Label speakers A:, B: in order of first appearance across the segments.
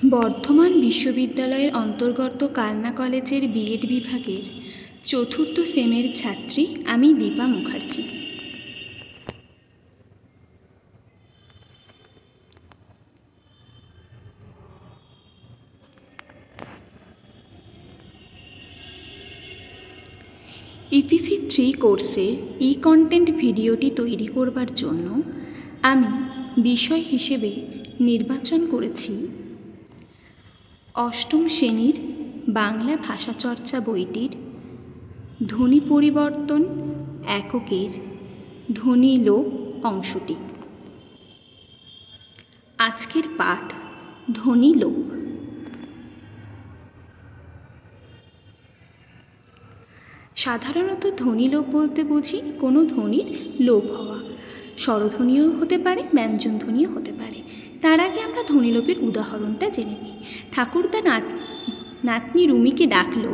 A: বর্ধমান বিশ্ববিদ্যালয়ের অন্তর্গত কালনা কলেজের বিএড বিভাগের চতুর্থ সেমের ছাত্রী আমি দীপা মুখার্জি। EPC3 কোর্সের কন্টেন্ট ভিডিওটি তৈরি করবার জন্য আমি বিষয় হিসেবে নির্বাচন করেছি অষ্টম শ্রেণীর বাংলা ভাষাচর্চা বইটির ধ্বনি পরিবর্তন এককের ধ্বনি লোপ অংশটি। আজকের পাঠ ধ্বনি লোপ। সাধারণত ধ্বনি লোপ বলতে বুঝি কোনো ধ্বনির লোপ হওয়া। স্বরধ্বনিও হতে পারে, ব্যঞ্জনধ্বনিও হতে পারে। তার আগে আমরা ধ্বনি লোপের উদাহরণটা জেনে নিই। ঠাকুরদা নাতনি রুমিকে ডাকলো,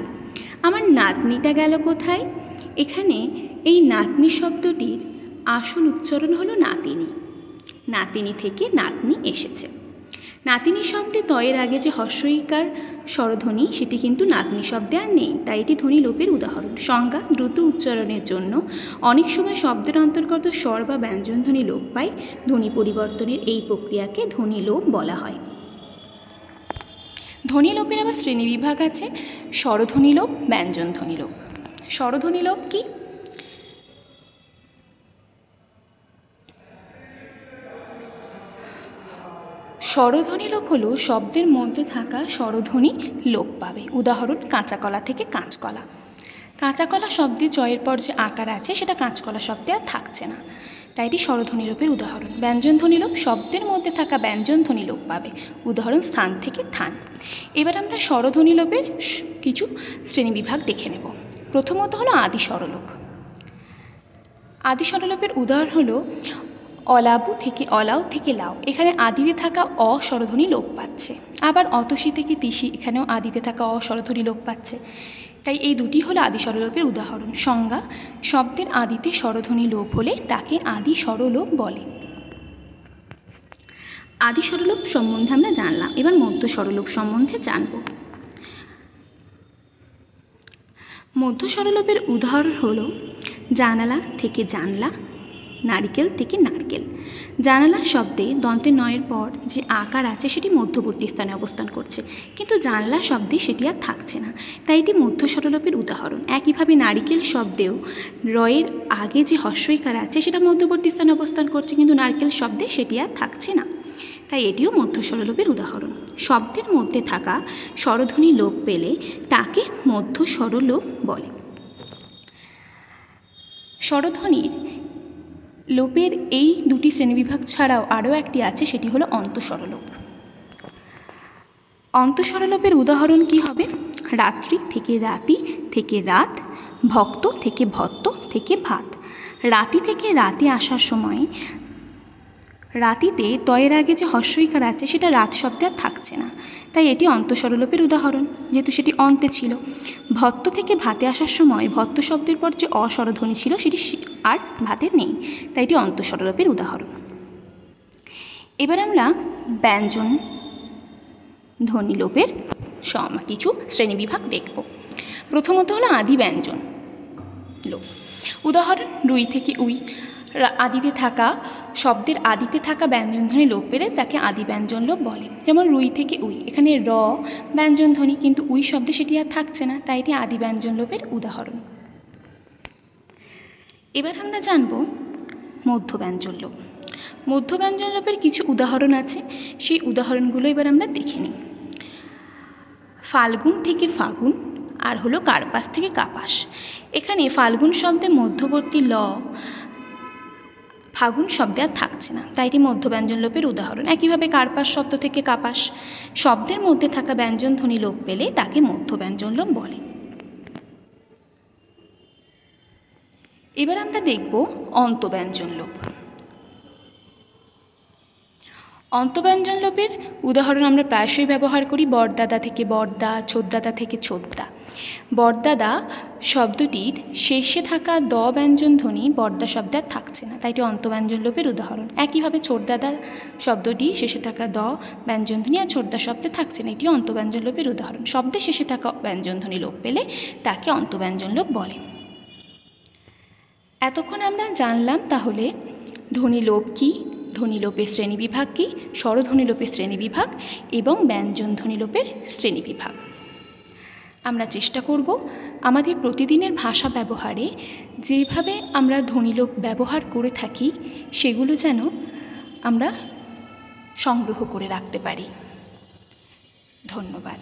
A: আমার নাতনিটা গেল কোথায়? এখানে এই নাতনি শব্দটির আসল উচ্চারণ হলো নাতিনি। নাতিনি থেকে নাতনি এসেছে। নাতিনি শব্দে তয়ের আগে যে হস্যইকার স্বরধ্বনি সেটি কিন্তু নাতনি শব্দে আর নেই, তাই এটি ধ্বনি লোপের উদাহরণ। সংজ্ঞা: দ্রুত উচ্চারণের জন্য অনেক সময় শব্দের অন্তর্গত স্বর বা ব্যঞ্জনধ্বনি লোপ পায়। ধ্বনি পরিবর্তনের এই প্রক্রিয়াকে ধ্বনি লোপ বলা হয়। ধ্বনি লোপের আবার শ্রেণীবিভাগ আছে: স্বরধ্বনি লোপ, ব্যঞ্জনধ্বনি লোপ। স্বরধ্বনি লোপ কি? স্বরধ্বনি লোপ হলো শব্দের মধ্যে থাকা স্বরধ্বনি লোপ পাবে। উদাহরণ: কাঁচাকলা থেকে কাঁচকলা। কাঁচাকলা শব্দে জয়ের পর যে আকার আছে সেটা কাঁচকলা শব্দে আর থাকছে না, তাই এটি স্বরধ্বনি লোপের উদাহরণ। ব্যঞ্জনধ্বনি লোপ: শব্দের মধ্যে থাকা ব্যঞ্জনধ্বনি লোপ পাবে। উদাহরণ: স্থান থেকে থান। এবার আমরা স্বরধ্বনি লোপের কিছু শ্রেণীবিভাগ দেখে নেব। প্রথমত হলো আদি স্বরলোপ। আদি স্বরলোপের উদাহরণ হলো অলাবু থেকে অলাউ থেকে লাউ, এখানে আদিতে থাকা অ স্বরধ্বনি লোপ পাচ্ছে। আবার অতসী থেকে তিসি, এখানেও আদিতে থাকা অ স্বরধ্বনি লোপ পাচ্ছে। তাই এই দুটি হলো আদি স্বরলোপের উদাহরণ। সংজ্ঞা: শব্দের আদিতে স্বরধ্বনি লোপ হলে তাকে আদি স্বরলোপ বলে। আদি স্বরলোপ সম্বন্ধে আমরা জানলাম, এবার মধ্য স্বরলোপ সম্বন্ধে জানব। মধ্য স্বরলোপের উদাহরণ হলো জানালা থেকে জানলা, নারিকেল থেকে নারকেল। জানালা শব্দে দন্তে নয়ের পর যে আকার আছে সেটি মধ্যবর্তী স্থানে অবস্থান করছে, কিন্তু জানলা শব্দে সেটি আর থাকছে না, তাই এটি মধ্য স্বরলোপের উদাহরণ। একইভাবে নারিকেল শব্দেও রয়ের আগে যে হস্যইকার আছে সেটা মধ্যবর্তী স্থানে অবস্থান করছে, কিন্তু নারকেল শব্দে সেটি আর থাকছে না, তাই এটিও মধ্য স্বরলোপের উদাহরণ। শব্দের মধ্যে থাকা স্বরধ্বনি লোপ পেলে তাকে মধ্য স্বরলোপ বলে। স্বরধ্বনির লোপের এই দুটি শ্রেণীবিভাগ ছাড়াও আরও একটি আছে, সেটি হলো অন্তঃস্বরলোপ। অন্তঃস্বরলোপের উদাহরণ কি হবে? রাত্রি থেকে রাতি থেকে রাত, ভক্ত থেকে ভত্ত থেকে ভাত। রাতি থেকে রাতে আসার সময় রাতিতে তয়ের আগে যে হস্যইকার আছে সেটা রাত শব্দে আর থাকছে না, তাই এটি অন্তঃস্বরলোপের উদাহরণ, যেহেতু সেটি অন্তে ছিল। ভত্ত থেকে ভাতে আসার সময় ভত্ত শব্দের পর যে অস্বরধ্বনি ছিল সেটি আর ভাতে নেই, তাই এটি অন্তঃস্বরলোপের উদাহরণ। এবার আমরা ব্যঞ্জন ধ্বনি লোপের কিছু শ্রেণীবিভাগ দেখব। প্রথমত হলো আদি ব্যঞ্জন লোপ। উদাহরণ: রুই থেকে উই। আদিতে থাকা শব্দের আদিতে থাকা ব্যঞ্জনধ্বনি লোপ পেলে তাকে আদি ব্যঞ্জন লোপ বলে। যেমন রুই থেকে উই, এখানে র ব্যঞ্জনধ্বনি, কিন্তু উই শব্দে সেটি আর থাকছে না, তাই এটি আদি ব্যঞ্জন লোপের উদাহরণ। এবার আমরা জানব মধ্য ব্যঞ্জন লোপ। মধ্য ব্যঞ্জন লোপের কিছু উদাহরণ আছে, সেই উদাহরণগুলো এবার আমরা দেখে নিই। ফাল্গুন থেকে ফাগুন, আর হলো কার্পাস থেকে কাপাস। এখানে ফাল্গুন শব্দে মধ্যবর্তী ল ফাগুন শব্দে আর থাকছে না, তাই এটি মধ্য ব্যঞ্জন লোপের উদাহরণ। একইভাবে কার্পাস শব্দ থেকে কাপাস, শব্দের মধ্যে থাকা ব্যঞ্জনধ্বনি লোপ পেলে তাকে মধ্য ব্যঞ্জন লোপ বলে। এবার আমরা দেখব অন্তঃব্যঞ্জন লোপ। অন্তঃব্যঞ্জন লোপের উদাহরণ আমরা প্রায়শই ব্যবহার করি। বরদাদা থেকে বরদা, ছোদ্দাদা থেকে ছোদ্দা। বরদাদা শব্দটির শেষে থাকা দ ব্যঞ্জন ধ্বনি বরদা শব্দে আর থাকছে না, তাই এটি অন্তব্যঞ্জন লোপের উদাহরণ। একইভাবে ছোটদাদা শব্দটি শেষে থাকা দ ব্যঞ্জন ধ্বনি আর ছোটদা শব্দে থাকছে না, এটি অন্তব্যঞ্জন লোপের উদাহরণ। শব্দের শেষে থাকা ব্যঞ্জন ধ্বনি লোপ পেলে তাকে অন্তব্যঞ্জন লোপ বলে। এতক্ষণ আমরা জানলাম তাহলে ধ্বনি লোপ কী, ধ্বনি লোপের শ্রেণীবিভাগ কী, স্বরধ্বনি লোপের শ্রেণীবিভাগ এবং ব্যঞ্জন ধ্বনি লোপের শ্রেণীবিভাগ। আমরা চেষ্টা করব আমাদের প্রতিদিনের ভাষা ব্যবহারে যেভাবে আমরা ধ্বনিলোপ ব্যবহার করে থাকি সেগুলো যেন আমরা সংগ্রহ করে রাখতে পারি। ধন্যবাদ।